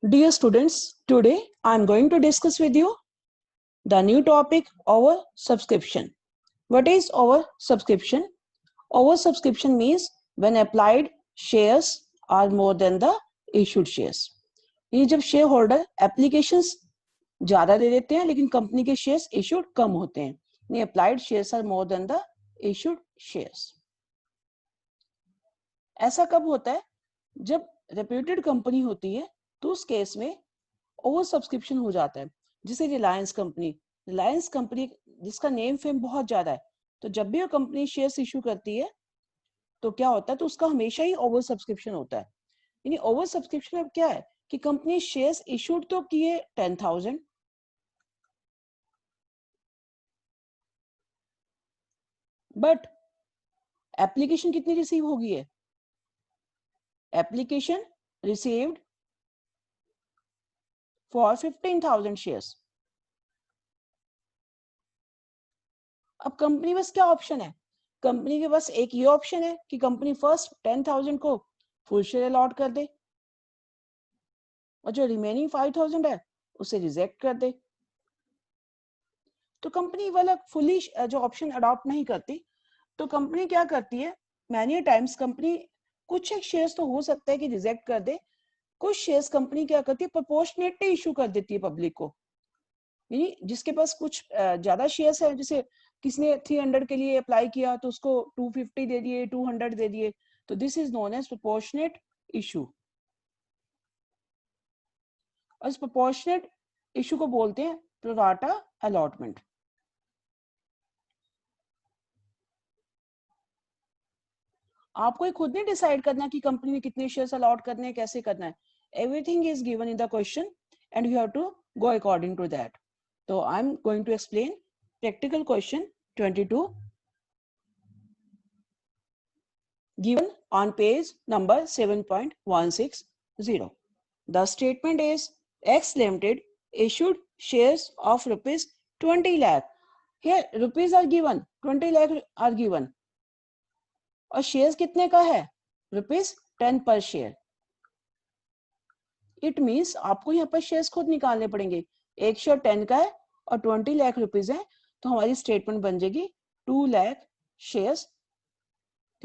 Dear students, today I am going to discuss with you the new topic over subscription. What is over subscription? Over subscription means when applied shares are more than the issued shares. ये जब share holder applications ज्यादा दे देते हैं लेकिन company के shares issued कम होते हैं. ये applied shares are more than the issued shares. ऐसा कब होता है? जब रेप्यूटेड कंपनी होती है तो उस केस में ओवर सब्सक्रिप्शन हो जाता है. जैसे रिलायंस कंपनी जिसका नेम फेम बहुत ज्यादा है, तो जब भी वो कंपनी शेयर्स इशू करती है तो क्या होता है, तो उसका हमेशा ही ओवर सब्सक्रिप्शन होता है. यानी ओवर सब्सक्रिप्शन अब क्या है कि कंपनी शेयर्स इशूड तो किए 10,000, बट एप्लीकेशन कितनी रिसीव होगी है? Application received for 15,000 shares. अब कंपनी बस क्या ऑप्शन है? कंपनी के पास एक ये ऑप्शन है कि कंपनी फर्स्ट 10,000 को फुल शेयर अलॉट कर दे और जो रिमेनिंग 5,000 है उसे रिजेक्ट कर दे. तो कंपनी वाला फुली जो ऑप्शन अडॉप्ट नहीं करती, तो कंपनी क्या करती है, मैनी टाइम्स कंपनी कुछ एक शेयर्स तो हो सकता है कि रिजेक्ट कर दे, कुछ शेयर्स कंपनी क्या करती है प्रोपोर्शनेटली इशू कर देती है पब्लिक को. यानी जिसके पास कुछ ज्यादा शेयर्स है, जैसे किसी ने 300 के लिए अप्लाई किया तो उसको 250 दे दिए, 200 दे दिए, तो this is known as proportionate issue. और इस प्रोपोर्शनेट इशू को बोलते हैं प्रो राटा अलॉटमेंट. आपको खुद नहीं डिसाइड करना कि कंपनी ने कितने शेयर्स अलॉट करने हैं, कैसे करना है. Everything is given in the question and you have to go according to that. So I'm going to explain practical question 22 given on page number 7.160. The statement is X Limited issued shares of rupees 20 lakh. Here rupees are given, 20 lakh are given. और shares कितने का है? Rupees 10 पर share. It means आपको यहाँ पर shares खुद निकालने पड़ेंगे. एक शेयर 10 का है और 20 लाख रुपीज है, तो हमारी स्टेटमेंट बन जाएगी 2 लाख शेयर्स.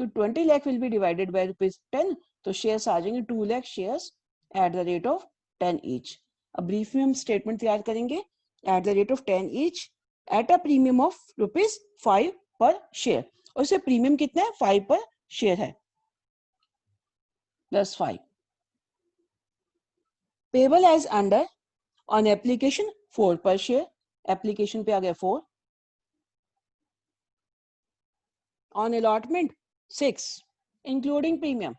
तो 20 lakh will be divided by rupees 10, तो शेयर्स आ जाएंगे 2 lakh shares at the rate of 10 each. अब ब्रीफ में हम स्टेटमेंट तैयार करेंगे at the rate of 10 each at a premium of rupees 5 पर शेयर. और इसे प्रीमियम कितना है? 5 पर शेयर है, plus 5. Payable as under on application 4 पर शेयर. एप्लीकेशन पे आ गया 4. ऑन अलॉटमेंट 6 इंक्लूडिंग प्रीमियम,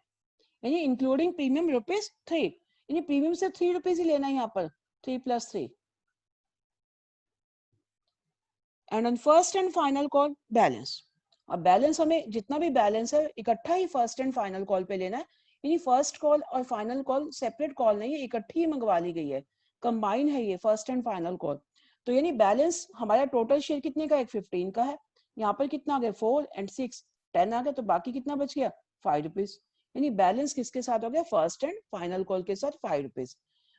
यानी इंक्लूडिंग प्रीमियम रुपीज 3, यानी प्रीमियम से 3 रुपीज ही लेना है यहाँ पर, 3 + 3. And on first and final call balance. अब बैलेंस हमें जितना भी बैलेंस है इकट्ठा ही फर्स्ट एंड फाइनल कॉल पे लेना है. यानी फर्स्ट कॉल और फाइनल कॉल सेपरेट कॉल नहीं है, इकट्ठी ही मंगवा ली गई है, कंबाइन है ये फर्स्ट एंड फाइनल कॉल. तो यानी बैलेंस हमारा टोटल शेयर कितने का है? 15 का है. यहाँ पर कितना आ गया? 4 and 6 10 आ गया, तो बाकी कितना बच गया? 5 रुपीज. यानी बैलेंस किसके साथ हो गया? फर्स्ट एंड फाइनल कॉल के साथ 5 रुपीज.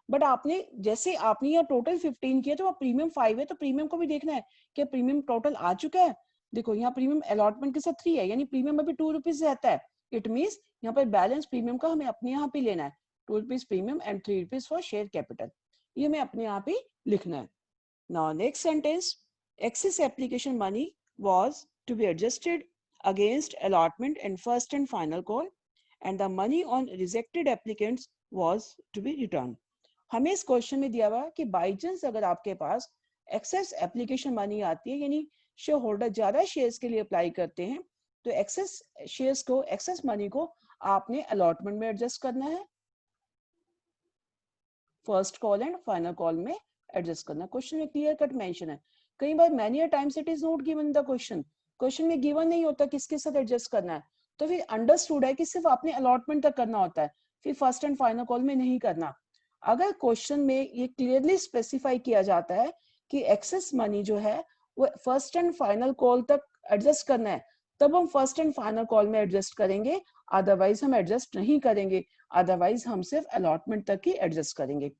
बट आपने जैसे आपने यहाँ टोटल 15 किया तो प्रीमियम 5 है, तो प्रीमियम को भी देखना है कि प्रीमियम टोटल आ चुका है. देखो यहाँ प्रीमियम अलॉटमेंट के साथ 3 है, यानी प्रीमियम अभी 2 रुपीज रहता है. इट मीन्स यहाँ पर बैलेंस प्रीमियम का हमें अपने यहाँ पे लेना है, 2 rupees premium and 3 rupees for share capital. ये हमें अपने यहाँ पे लिखना है. Now next sentence, excess application money was to be adjusted against allotment and first and final call, and the money on rejected applicants was to be returned. हमें इस question में दिया हुआ कि बाई चांस अगर आपके पास एक्सेस एप्लीकेशन मनी आती है, यानी शेयर होल्डर ज्यादा शेयर्स के लिए अप्लाई करते हैं, तो एक्सेस शेयर्स को, एक्सेस मनी को आपने अलॉटमेंट में एडजस्ट करना है, first call and final call में एडजस्ट करना. क्वेश्चन में क्लियर कट मेंशन है. कई बार many times it is not given in the question, question में गिवन नहीं होता किसके साथ एडजस्ट करना है, तो फिर अंडरस्टूड है कि सिर्फ आपने अलॉटमेंट तक करना होता है, फिर फर्स्ट एंड फाइनल कॉल में नहीं करना. अगर क्वेश्चन में ये क्लियरली स्पेसिफाई किया जाता है कि एक्सेस मनी जो है वो फर्स्ट एंड फाइनल कॉल तक एडजस्ट करना है, तब हम फर्स्ट एंड फाइनल कॉल में एडजस्ट करेंगे, अदरवाइज हम एडजस्ट नहीं करेंगे, अदरवाइज हम सिर्फ अलॉटमेंट तक ही एडजस्ट करेंगे.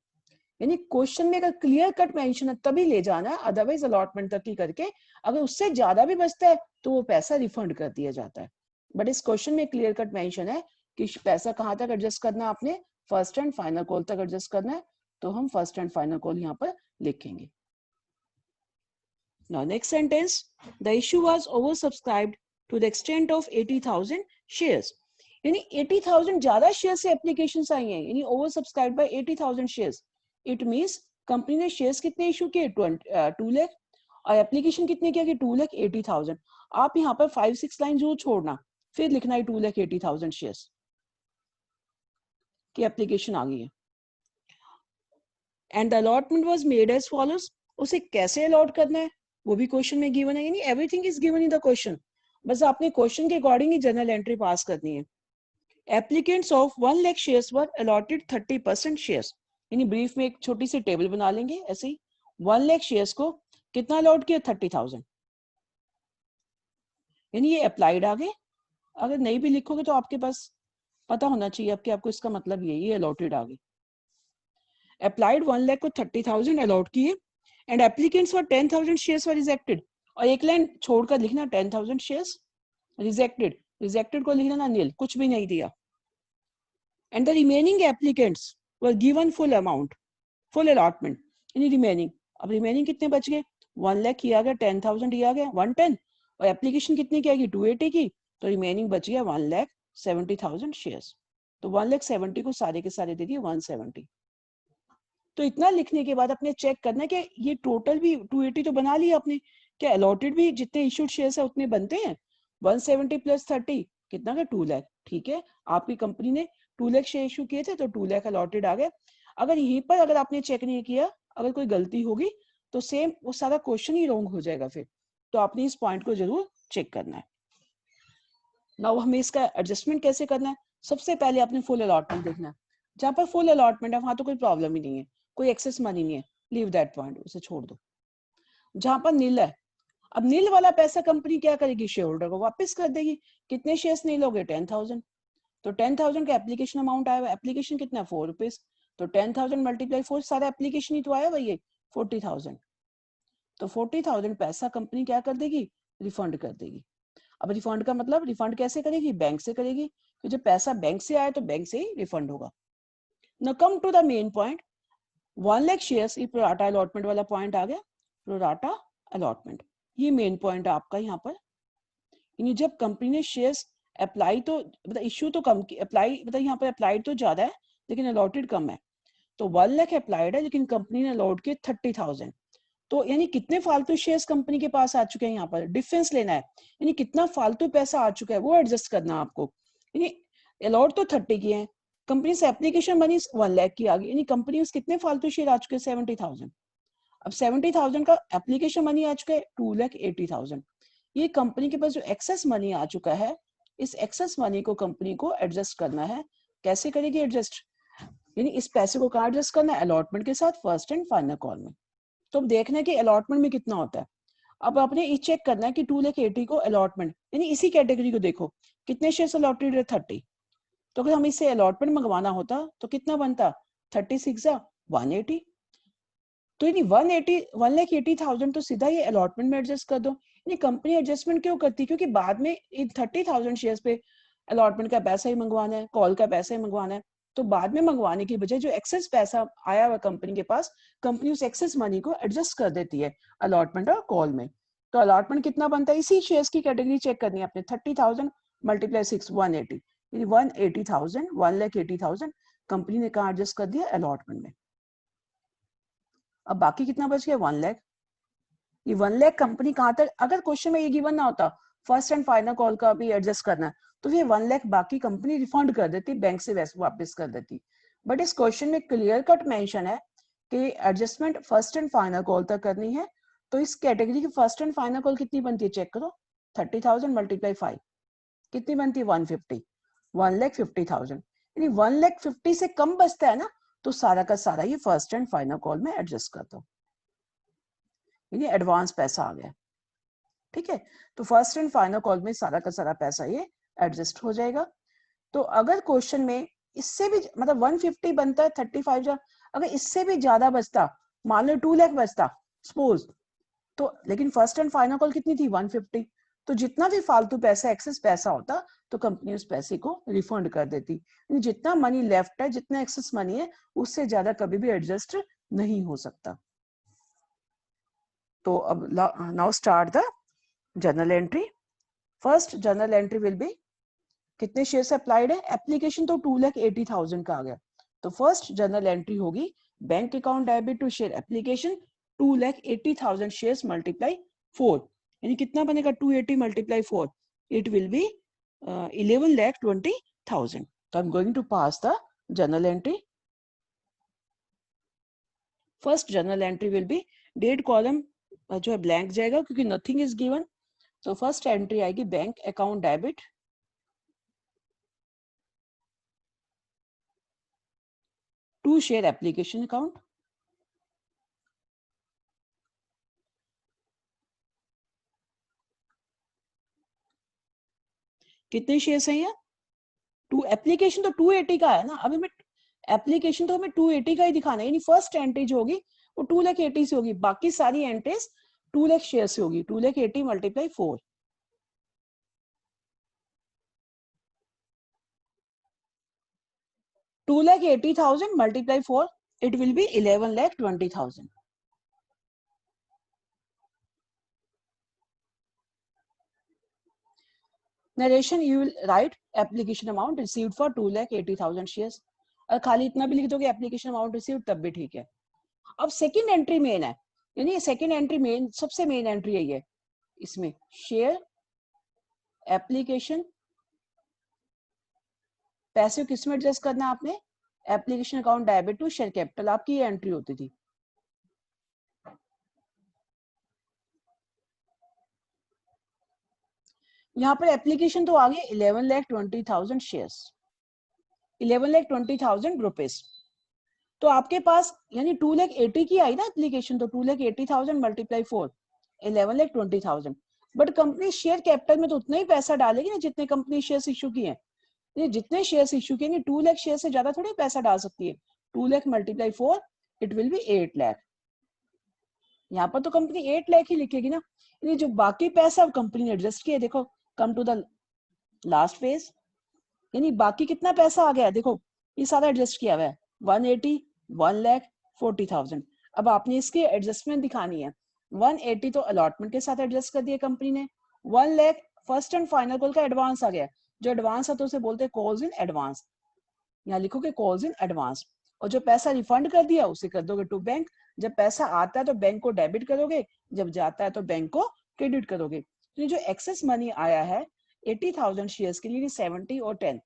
यानी क्वेश्चन में अगर क्लियर कट मेंशन है तभी ले जाना है, अदरवाइज अलॉटमेंट तक ही करके अगर उससे ज्यादा भी बचता है तो वो पैसा रिफंड कर दिया जाता है। बट इस क्वेश्चन में क्लियर कट मेंशन है कि पैसा कहाँ तक एडजस्ट करना है आपने, फर्स्ट एंड फाइनल कॉल तक एडजस्ट करना है, तो हम फर्स्ट एंड फाइनल कॉल यहाँ पर लिखेंगे। Now next sentence, the issue was oversubscribed to the extent of 80,000 shares. यानी 80,000 ज्यादा शेयर से एप्लीकेशंस आई हैं, यानी over subscribe by 80,000 shares. It means company ने शेयर्स कितने इशू किए 2 लाख और एप्लीकेशन कितने किया कि 2,80,000। आप यहाँ पर 5-6 लाइन जरूर छोड़ना, फिर लिखना है 2,80,000 शेयर्स की एप्लीकेशन आ गई है। And the allotment was made as follows, उसे कैसे अलॉट करना है वो भी क्वेश्चन में गिवन है, यानी everything is given in the question, बस आपने क्वेश्चन के अकॉर्डिंग ही जनरल एंट्री पास करनी है। Applicants of 1 lakh shares were allotted 30% shares, यानी ब्रीफ में एक छोटी सी टेबल बना लेंगे ऐसे ही। 1 लाख शेयर्स को कितना अलॉट किया 30,000, यानी ये अप्लाइड आ गए। अगर नहीं भी लिखोगे तो आपके पास पता होना चाहिए आपको इसका मतलब ये अलॉटेड आ गए। अप्लाइड 1 लाख को 30,000 अलॉट किए and applicants for 10,000 shares were rejected, और एक लाइन छोड़कर लिखना 10,000 शेयर्स रिजेक्टेड, रिजेक्टेड को लिखना ना नील, कुछ भी नहीं दिया। And the remaining applicants were given full amount, full allotment, यानी रिमेनिंग, अब रिमेनिंग कितने बच गए 1 लाख किया गया, 10,000 दिया गया 110, और एप्लीकेशन कितनी की आएगी 280 की, तो रिमेनिंग बच गया 1,70,000 शेयर्स। तो 1,70,000 को सारे के सारे दे दिए 170। तो इतना लिखने के बाद अपने चेक करना है कि ये टोटल भी 280 तो बना लिया आपने, क्या अलॉटेड भी जितने इशूड शेयर्स है उतने बनते हैं, 170 + 30 कितना का 2 लाख। ठीक है, आपकी कंपनी ने 2 लाख शेयर इशू किए थे तो 2 लाख अलॉटेड आ गए। अगर यहीं पर अगर आपने चेक नहीं किया, अगर कोई गलती होगी तो सेम वो सारा क्वेश्चन ही रॉन्ग हो जाएगा फिर, तो आपने इस पॉइंट को जरूर चेक करना है। नाउ हमें इसका एडजस्टमेंट कैसे करना है, सबसे पहले आपने फुल अलॉटमेंट देखना है। जहां पर फुल अलॉटमेंट है वहां तो कोई प्रॉब्लम ही नहीं है, कोई एक्सेस मनी नहीं है, लीव दैट पॉइंट, उसे छोड़ दो। जहां पर नील है, अब नील वाला पैसा कंपनी क्या करेगी, शेयर होल्डर को वापस कर देगी। कितने शेयर्स नील हो गए 10,000, तो 10,000 का एप्लीकेशन अमाउंट आया हुआ, एप्लीकेशन कितना है 4 रुपीज, तो 10,000 × 4, सारा एप्लीकेशन ही तो आया वही 40,000, तो 40,000 पैसा कंपनी क्या कर देगी, रिफंड कर देगी। अब रिफंड का मतलब रिफंड कैसे करेगी, बैंक से करेगी, तो जब पैसा बैंक से आया तो बैंक से ही रिफंड होगा। Now come to the main point, 1 lakh shares, ये प्रोराटा अलॉटमेंट वाला पॉइंट आ गया, प्रोराटा अलॉटमेंट, ये मेन पॉइंट है आपका यहाँ पर। यानी जब कंपनी ने शेयर्स अप्लाई तो मतलब इश्यू तो कम की, अप्लाई मतलब यहाँ पर अप्लाइड तो ज्यादा है लेकिन अलॉटेड कम है, तो 1 लाख अप्लाइड है लेकिन कंपनी ने अलॉट किए 30,000, तो यानी कितने फालतू शेयर्स कंपनी के पास आ चुके हैं, यहाँ पर डिफरेंस लेना है, यानी कितना फालतू पैसा आ चुका है वो एडजस्ट करना आपको। यानी अलॉट तो 30 की है, कंपनी से एप्लीकेशन बनी 1 लाख की आ गई, यानी कंपनी में कितने फालतू शेयर आ चुके हैं 70,000। अब 70,000 का एप्लीकेशन मनी आ चुका है 2,80,000, ये कंपनी के पास जो एक्सेस मनी आ चुका है, इस एक्सेस मनी को कंपनी को एडजस्ट करना है। कैसे करेगी एडजस्ट, यानी इस पैसे को कहाँ एडजस्ट करना है, अलॉटमेंट के साथ फर्स्ट एंड फाइनल कॉल में। तो अब देखना है कि अलॉटमेंट में कितना होता है। अब आपने ये चेक करना है कि 2,80,000 को अलॉटमेंट, यानी इसी कैटेगरी को देखो कितने शेयर्स अलॉटेड है 30, तो अगर हम इससे अलॉटमेंट मंगवाना होता तो कितना बनता 36 180, तो यानी 1,80,000 तो सीधा ये अलॉटमेंट में एडजस्ट कर दो। यानी कंपनी एडजस्टमेंट क्यों करती, क्योंकि बाद में इन 30,000 शेयर्स पे अलॉटमेंट का पैसा ही मंगवाना है, कॉल का पैसा ही मंगवाना है, तो बाद में मंगवाने की बजाय जो एक्सेस पैसा आया हुआ कंपनी के पास, कंपनी उस एक्सेस मनी को एडजस्ट कर देती है अलॉटमेंट और कॉल में। तो अलॉटमेंट कितना बनता है, इसी शेयर्स की कैटेगरी चेक करनी है आपने, 30,000 × 6 180, यानी 180,000 1,80,000 कंपनी ने कहा एडजस्ट कर दिया अलॉटमेंट में। अब बाकी कितना बच गया 1 लाख, ये 1 लाख कंपनी कहाँ तक, अगर क्वेश्चन में ये गिवन ना होता फर्स्ट एंड फाइनल कॉल का भी एडजस्ट करना है, तो ये 1 लाख बाकी कंपनी रिफंड कर देती, बैंक से वैसे वापस कर देती। बट इस क्वेश्चन में क्लियर कट मेंशन है कि adjustment first and final call तक करनी है, तो इस कैटेगरी की फर्स्ट एंड फाइनल कॉल कितनी बनती है चेक करो, 30,000 × 5 कितनी बनती है 150, 1,50,000, यानी 1,50,000 से कम बचता है ना, तो सारा का सारा ये फर्स्ट एंड फाइनल कॉल में एडजस्ट कर दो, यानी एडवांस पैसा आ गया। ठीक है, तो फर्स्ट एंड फाइनल कॉल में सारा का सारा पैसा ये एडजस्ट हो जाएगा। तो अगर क्वेश्चन में इससे भी मतलब 150 बनता है 35 जा, अगर इससे भी ज्यादा बचता, मान लो 2 लाख बचता सपोज, तो लेकिन फर्स्ट एंड फाइनल कॉल कितनी थी 150, तो जितना भी फालतू पैसा एक्सेस पैसा होता तो कंपनी उस पैसे को रिफंड कर देती। जितना मनी लेफ्ट है, जितना एक्सेस मनी है, उससे ज्यादा कभी भी एडजस्ट नहीं हो सकता। तो अब now start the journal entry. First journal entry will be कितने शेयर्स अप्लाइड है, एप्लीकेशन तो 2,80,000 का आ गया, तो फर्स्ट जर्नल एंट्री होगी bank account debit to share application 2,80,000 shares multiply 4, यानी कितना बनेगा 280 मल्टीप्लाई 4, इट विल बी 11,20,000। तो I am going to pass the journal entry. First journal entry will be, date column जो है ब्लैंक जाएगा क्योंकि nothing is given, तो first entry आएगी bank account debit to share application account, कितने shares हैं ये, टू, एप्लीकेशन तो 280 का है ना, अभी मैं एप्लीकेशन तो हमें 280 का ही दिखाना है, यानी फर्स्ट एंट्री जो होगी वो 2,80,000 से होगी, बाकी सारी एंट्रीज 2 लाख शेयर से होगी, 2,80,000 multiply 4, 2,80,000 multiply 4, it will be 11,20,000. Narration you will write application amount received for 2,80,000 shares, और खाली इतना भी लिख दोगे एप्लीकेशन अमाउंट रिसीव्ड तब भी ठीक है। अब सेकंड एंट्री मेन है, यानी सेकंड एंट्री मेन, सबसे मेन एंट्री है ये, इसमें शेयर एप्लीकेशन, पैसे किस में एडजस्ट करना है आपने, application account debit to share capital, आपकी ये एंट्री होती थी। यहाँ पर एप्लीकेशन तो आ गया 11,20,000 शेयर्स, 11,20,000 रुपीज, तो आपके पास यानी 2,80,000 की आई ना एप्लीकेशन, तो 2,80,000 multiply 4, 11,20,000, but company share capital में तो उतना ही पैसा डालेगी ना जितने कंपनी शेयर्स इश्यू किए हैं, ये जितने शेयर्स इश्यू किए 2 लाख शेयर से ज्यादा थोड़ी पैसा डाल सकती है, 2 lakh multiply 4, it will B 8 lakh, यहाँ पर तो कंपनी 8 लाख ही लिखेगी ना, ये जो बाकी पैसा कंपनी ने एडजस्ट किया, देखो come to the last phase, यानी बाकी कितना पैसा आ गया, देखो ये सारा एडजस्ट किया हुआ है, 180, 1,40,000, अब आपने इसकी एडजस्टमेंट दिखानी है, 180 तो अलॉटमेंट के साथ एडजस्ट कर दिया कंपनी ने, 1 lakh first and final call का एडवांस आ गया, जो एडवांस है तो उसे बोलते हैं कॉल्स इन एडवांस, यहाँ लिखोगे कॉल्स इन एडवांस, और जो पैसा रिफंड कर दिया उसे कर दोगे टू बैंक, जब पैसा आता है तो बैंक को डेबिट करोगे, जब जाता है तो बैंक को क्रेडिट करोगे, तो जो एक्सेस मनी आया है 80,000 शेयर्स के लिए 70 और 10,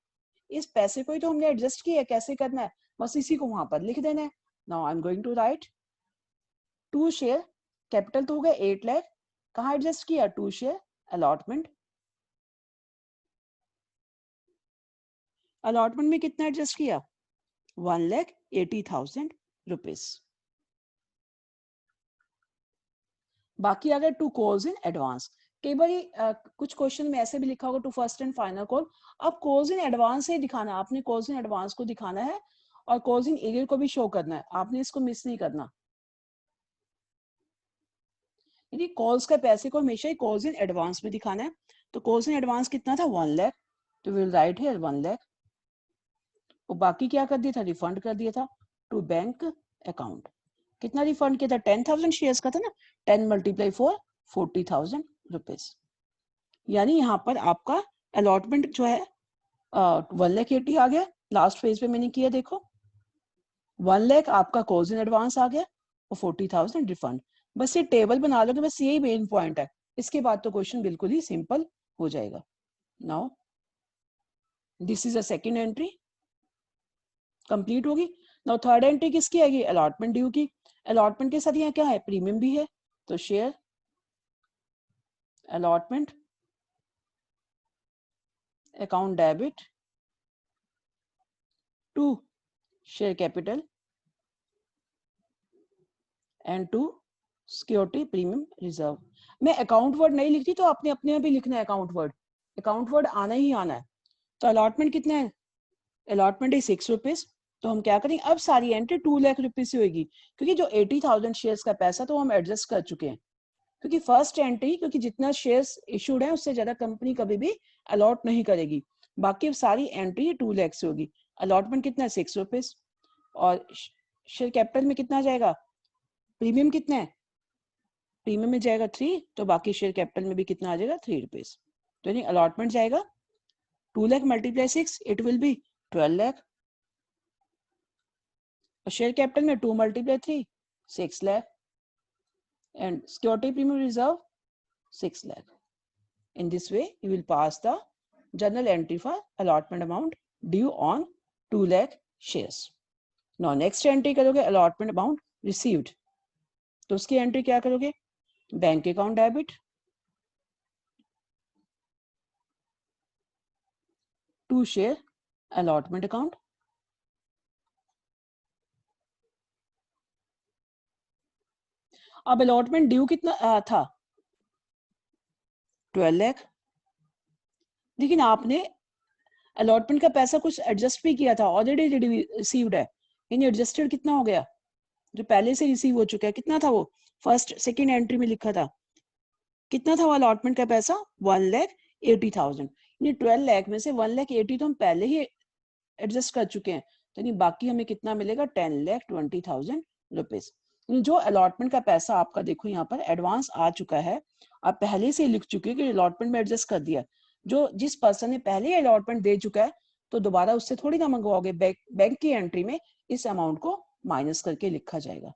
इस पैसे को ही तो हमने एडजस्ट किया, कैसे करना है बस इसी को वहां पर लिख देना है। Now I am going to write to share capital तो हो गया 8 लाख, कहाँ एडजस्ट किया, टू शेयर अलॉटमेंट, अलॉटमेंट में कितना एडजस्ट किया 1,80,000 रुपीज, बाकी अगर टू कॉल्स इन एडवांस, कई बार कुछ क्वेश्चन में ऐसे भी लिखा होगा to first and final call, अब कॉल्स इन एडवांस से दिखाना, आपने कॉल्स इन एडवांस को दिखाना है और कॉल्स इन एरियर को भी शो करना है, आपने इसको मिस नहीं करना, यदि कॉल्स के पैसे को हमेशा ही कॉल्स इन एडवांस में दिखाना है, तो कॉल्स इन एडवांस कितना था 1 लाख, तो विल राइट हियर 1 लाख, और बाकी क्या कर दिया था, रिफंड कर दिया था टू बैंक अकाउंट, कितना रिफंड किया था 10,000 शेयर्स का था ना, 10 मल्टीप्लाई 4, 40,000 रुपीज, यानी यहाँ पर आपका अलॉटमेंट जो है 1,80,000 आ गया, लास्ट फेज पे मैंने किया देखो 1 लाख आपका कॉल्स इन एडवांस आ गया और 40,000 रिफंड, बस ये टेबल बना लोगे, बस यही मेन पॉइंट है, इसके बाद तो क्वेश्चन बिल्कुल ही सिंपल हो जाएगा। Now this is a second entry complete होगी। नाउ थर्ड एंट्री किसकी आएगी, अलॉटमेंट ड्यू की, अलॉटमेंट के साथ यहाँ क्या है, प्रीमियम भी है, तो share allotment account debit to share capital and to security premium reserve. मैं अकाउंट वर्ड नहीं लिखती तो आपने अपने आप ही लिखना है अकाउंट वर्ड आना ही आना है। तो अलॉटमेंट कितना है, अलॉटमेंट है 6 रुपीज, तो हम क्या करेंगे, अब सारी एंट्री 2 लाख रुपीज से होगी, क्योंकि जो 80,000 शेयर्स का पैसा तो हम एडजस्ट कर चुके हैं। क्योंकि फर्स्ट एंट्री, क्योंकि जितना शेयर्स इशूड है उससे ज्यादा कंपनी कभी भी अलॉट नहीं करेगी। बाकी सारी एंट्री 2 लाख से होगी। अलॉटमेंट कितना है, 6 रुपीज। और शेयर कैपिटल में कितना जाएगा, प्रीमियम कितना है, प्रीमियम में जाएगा 3, तो बाकी शेयर कैपिटल में भी कितना आ जाएगा, 3 रुपीज। तो यानी अलॉटमेंट जाएगा 2 lakh multiply 6, it will B 12 lakh. और शेयर कैपिटल में 2 multiply 3, 6 lakh. And security premium reserve 6 lakh. In this way, you will pass the journal entry for allotment amount due on 2 lakh shares. Now, next entry करोगे allotment amount received. तो उसकी entry क्या करोगे, bank account debit to share allotment account. अब allotment due कितना था, 12 लाख। लेकिन आपने अलॉटमेंट का पैसा कुछ एडजस्ट भी किया था, ऑलरेडी रिसीव्ड है, यानी एडजस्टेड कितना हो गया, जो पहले से रिसीव हो चुका है, कितना था वो, फर्स्ट सेकंड एंट्री में लिखा था, कितना था वो अलॉटमेंट का पैसा, 1,80,000। यानी 12 लाख में से 1,80,000 तो हम पहले ही एडजस्ट कर चुके हैं, तो यानी बाकी हमें कितना मिलेगा, 10,20,000 रुपीज। जो अलॉटमेंट का पैसा आपका देखो यहाँ पर एडवांस आ चुका है, आप पहले से लिख चुके हैं कि अलॉटमेंट में एडजस्ट कर दिया। जो जिस पर्सन ने पहले अलॉटमेंट दे चुका है, तो दोबारा उससे थोड़ी ना मंगवाओगे, बैंक की एंट्री में इस अमाउंट को माइनस करके लिखा जाएगा।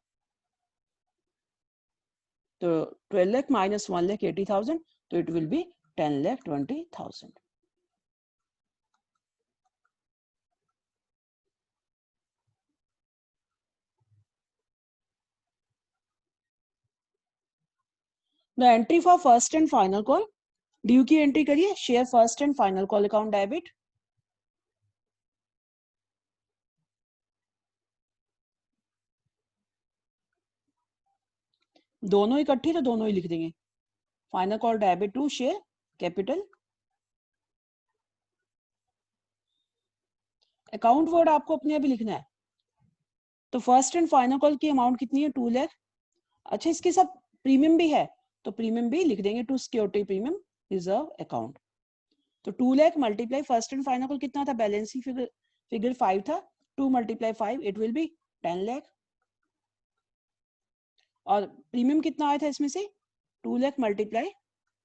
तो 12 लाख माइनस 1,80,000, तो it will be 10,20,000। The entry for first and final call, due की एंट्री करिए, share first and final call account debit. दोनों इकट्ठी तो दोनों ही लिख देंगे, final call debit to share capital. Account word आपको अपने अभी लिखना है। तो फर्स्ट एंड फाइनल कॉल की अमाउंट कितनी है, 2 लाख। अच्छा, इसके साथ प्रीमियम भी है, तो प्रीमियम भी लिख देंगे, to security premium reserve account. तो 2 lakh multiply first and final call कितना था, बैलेंसिंग फिगर 5 था, 2 multiply 5 it will be 10 lakh. और प्रीमियम कितना आया था इसमें से, 2 लाख मल्टीप्लाई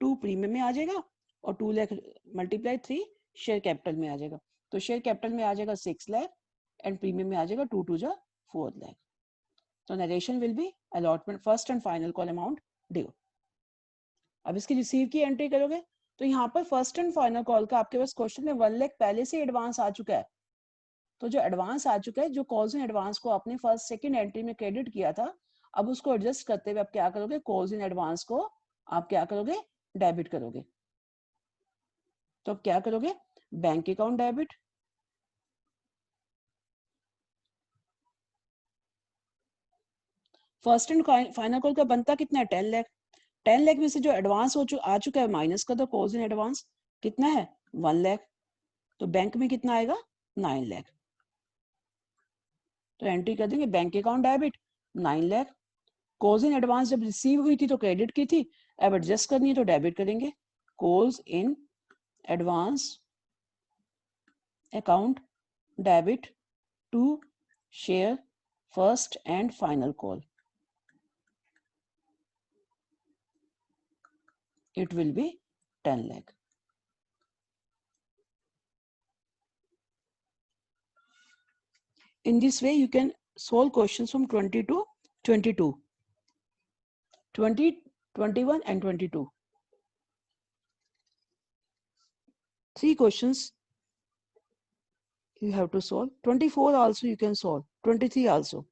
2 प्रीमियम में आ जाएगा, और 2 लाख मल्टीप्लाई 3 शेयर कैपिटल में आ जाएगा। तो शेयर कैपिटल में आ जाएगा 6 लाख, एंड प्रीमियम में आ जाएगा 2 2 जा 4 लाख। तो narration will be allotment first and final call amount due. अब इसकी रिसीव की एंट्री करोगे, तो यहाँ पर फर्स्ट एंड फाइनल कॉल का आपके पास क्वेश्चन में 1 लाख पहले से एडवांस आ चुका है। तो जो एडवांस आ चुका है, जो कॉल्स इन एडवांस को आपने फर्स्ट सेकंड एंट्री में क्रेडिट किया था, अब उसको एडजस्ट करते हुए आप क्या करोगे, कॉल्स इन एडवांस को आप क्या करोगे, डेबिट करोगे। तो अब क्या करोगे, bank account debit first and final call का बनता कितना है, 10 लाख। 10 लाख में से जो एडवांस आ चुका है माइनस कर दो, कॉल्स इन एडवांस कितना है, 1 लाख। तो बैंक में कितना आएगा, 9 लाख। तो एंट्री कर देंगे bank account debit 9 lakh. Calls in advance जब रिसीव हुई थी तो क्रेडिट की थी, अब एडजस्ट करनी है तो डेबिट करेंगे, calls in advance account debit to share first and final call, it will be 10 lakh. In this way, you can solve questions from 20 to 22, 20, 21 and 22. 3 questions you have to solve. 24 also you can solve, 23 also.